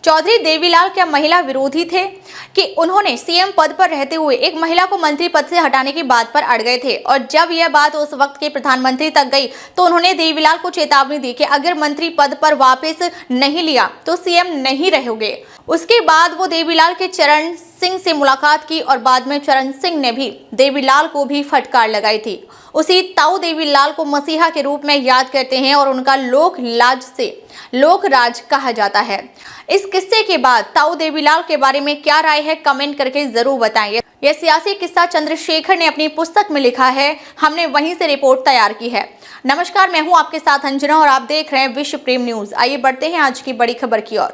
चौधरी देवीलाल क्या महिला विरोधी थे कि उन्होंने सीएम पद पर रहते हुए एक महिला को मंत्री पद से हटाने की बात पर अड़ गए थे और जब यह बात उस वक्त के प्रधानमंत्री तक गई तो उन्होंने देवीलाल को चेतावनी दी कि अगर मंत्री पद पर वापस नहीं लिया तो सीएम नहीं रहोगे। उसके बाद वो देवीलाल के चरण सिंह से मुलाकात की और बाद में चरण सिंह ने भी देवीलाल को भी फटकार लगाई थी। उसी ताऊ देवीलाल को मसीहा के रूप में याद करते हैं और उनका लोक राज कहा जाता है। इस किस्से के बाद ताऊ देवीलाल के बारे में क्या राय है, कमेंट करके जरूर बताएं। यह सियासी किस्सा चंद्रशेखर ने अपनी पुस्तक में लिखा है, हमने वहीं से रिपोर्ट तैयार की है। नमस्कार, मैं हूं आपके साथ अंजना और आप देख रहे हैं विश्व प्रेम न्यूज। आइए बढ़ते हैं आज की बड़ी खबर की ओर।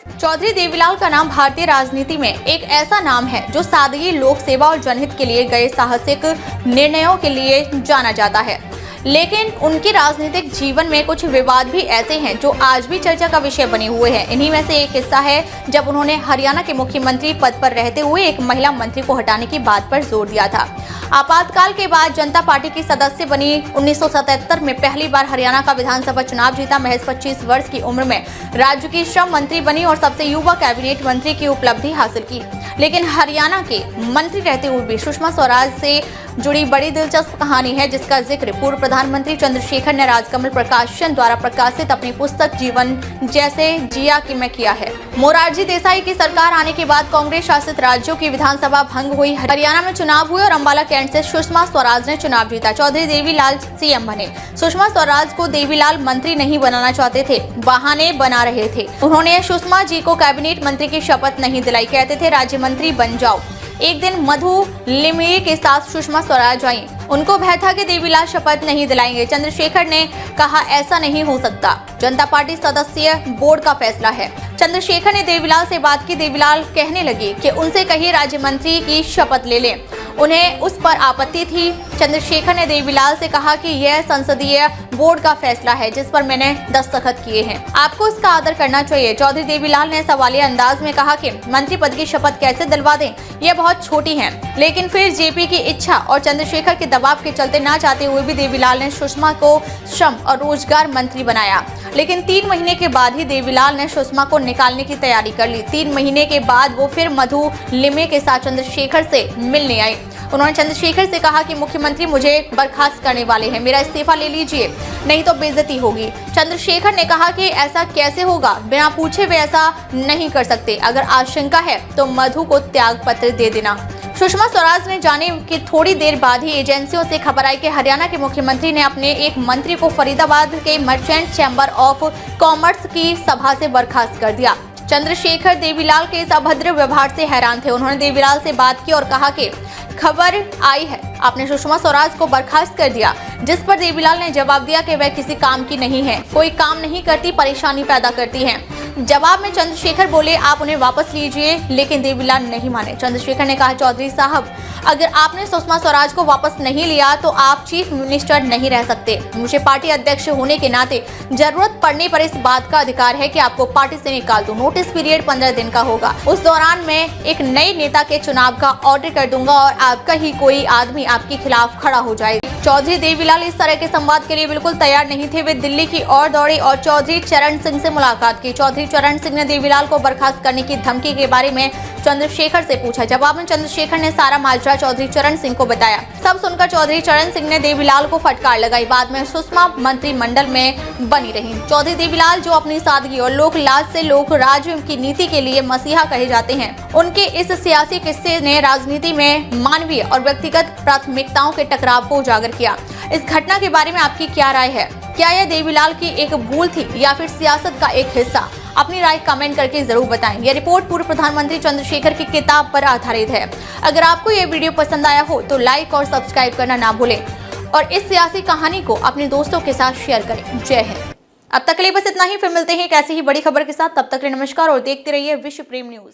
चौधरी देवीलाल का नाम भारतीय राजनीति में एक ऐसा नाम है जो सादगी, लोक सेवा और जनहित के लिए गए साहसिक निर्णयों के लिए जाना जाता है। लेकिन उनके राजनीतिक जीवन में कुछ विवाद भी ऐसे हैं जो आज भी चर्चा का विषय बने हुए हैं। इन्हीं में से एक किस्सा है जब उन्होंने हरियाणा के मुख्यमंत्री पद पर रहते हुए एक महिला मंत्री को हटाने की बात पर जोर दिया था। आपातकाल के बाद जनता पार्टी की सदस्य बनी 1977 में पहली बार हरियाणा का विधानसभा चुनाव जीता। महज 25 वर्ष की उम्र में राज्य की श्रम मंत्री बनी और सबसे युवा कैबिनेट मंत्री की उपलब्धि हासिल की। लेकिन हरियाणा के मंत्री रहते हुए भी सुषमा स्वराज से जुड़ी बड़ी दिलचस्प कहानी है, जिसका जिक्र पूर्व प्रधानमंत्री चंद्रशेखर ने राजकमल प्रकाशन द्वारा प्रकाशित अपनी पुस्तक जीवन जैसे जिया कि मैं किया है। मोरारजी देसाई की सरकार आने के बाद कांग्रेस शासित राज्यों की विधानसभा भंग हुई। हरियाणा में चुनाव हुए और अंबाला कैंट से सुषमा स्वराज ने चुनाव जीता। चौधरी देवीलाल सीएम बने। सुषमा स्वराज को देवीलाल मंत्री नहीं बनाना चाहते थे, बहाने बना रहे थे। उन्होंने सुषमा जी को कैबिनेट मंत्री की शपथ नहीं दिलाई, कहते थे राज्य मंत्री बन जाओ। एक दिन मधु लिमये के साथ सुषमा स्वराज आई। उनको भय था कि देवीलाल शपथ नहीं दिलाएंगे। चंद्रशेखर ने कहा ऐसा नहीं हो सकता, जनता पार्टी सदस्य बोर्ड का फैसला है। चंद्रशेखर ने देवीलाल से बात की। देवीलाल कहने लगे कि उनसे कहिए राज्य मंत्री की शपथ ले लें। उन्हें उस पर आपत्ति थी। चंद्रशेखर ने देवीलाल से कहा कि यह संसदीय बोर्ड का फैसला है जिस पर मैंने दस्तखत किए हैं, आपको इसका आदर करना चाहिए। चौधरी देवीलाल ने सवालिया अंदाज में कहा कि मंत्री पद की शपथ कैसे दिलवा दें, यह बहुत छोटी है। लेकिन फिर जेपी की इच्छा और चंद्रशेखर के दबाव के चलते ना चाहते हुए भी देवीलाल ने सुषमा को श्रम और रोजगार मंत्री बनाया। लेकिन 3 महीने के बाद ही देवीलाल ने सुषमा को निकालने की तैयारी कर ली। 3 महीने के बाद वो फिर मधु लिमये के साथ चंद्रशेखर से मिलने आए। उन्होंने चंद्रशेखर से कहा कि मुख्यमंत्री मुझे बर्खास्त करने वाले हैं, मेरा इस्तीफा ले लीजिए, नहीं तो बेइज्जती होगी। चंद्रशेखर ने कहा कि ऐसा कैसे होगा, बिना पूछे वे ऐसा नहीं कर सकते। अगर आशंका है तो मधु को त्याग पत्र दे देना। सुषमा स्वराज ने जाने कि थोड़ी देर बाद ही एजेंसियों से खबर आई कि हरियाणा के मुख्यमंत्री ने अपने एक मंत्री को फरीदाबाद के मर्चेंट चैम्बर ऑफ कॉमर्स की सभा से बर्खास्त कर दिया। चंद्रशेखर देवीलाल के इस अभद्र व्यवहार से हैरान थे। उन्होंने देवीलाल से बात की और कहा कि खबर आई है आपने सुषमा स्वराज को बर्खास्त कर दिया, जिस पर देवीलाल ने जवाब दिया कि वह किसी काम की नहीं है, कोई काम नहीं करती, परेशानी पैदा करती है। जवाब में चंद्रशेखर बोले आप उन्हें वापस लीजिए, लेकिन देवीलाल नहीं माने। चंद्रशेखर ने कहा चौधरी साहब, अगर आपने सुषमा स्वराज को वापस नहीं लिया तो आप चीफ मिनिस्टर नहीं रह सकते। मुझे पार्टी अध्यक्ष होने के नाते जरूरत पड़ने पर इस बात का अधिकार है कि आपको पार्टी से निकाल दूं। नोटिस पीरियड 15 दिन का होगा। उस दौरान मैं एक नए नेता के चुनाव का ऑर्डर कर दूंगा और आपका ही कोई आदमी आपके खिलाफ खड़ा हो जाएगा। चौधरी देवीलाल इस तरह के संवाद के लिए बिल्कुल तैयार नहीं थे। वे दिल्ली की ओर दौड़े और चौधरी चरण सिंह से मुलाकात की। चौधरी चरण सिंह ने देवीलाल को बर्खास्त करने की धमकी के बारे में चंद्रशेखर से पूछा। जवाब में चंद्रशेखर ने सारा माजरा चौधरी चरण सिंह को बताया। सब सुनकर चौधरी चरण सिंह ने देवीलाल को फटकार लगाई। बाद में सुषमा मंत्रिमंडल में बनी रही। चौधरी देवीलाल जो अपनी सादगी और लोक लाज से लोक राज की नीति के लिए मसीहा कहे जाते हैं, उनके इस सियासी किस्से ने राजनीति में मानवीय और व्यक्तिगत प्राथमिकताओं के टकराव को उजागर किया। इस घटना के बारे में आपकी क्या राय है? क्या यह देवीलाल की एक भूल थी या फिर सियासत का एक हिस्सा? अपनी राय कमेंट करके जरूर बताएं। यह रिपोर्ट पूर्व प्रधानमंत्री चंद्रशेखर की किताब पर आधारित है। अगर आपको यह वीडियो पसंद आया हो तो लाइक और सब्सक्राइब करना ना भूलें और इस सियासी कहानी को अपने दोस्तों के साथ शेयर करें। जय हिंद। अब तक के लिए बस इतना ही, फिर मिलते हैं एक ऐसी ही बड़ी खबर के साथ। तब तक के लिए नमस्कार और देखते रहिए विश्व प्रेम न्यूज।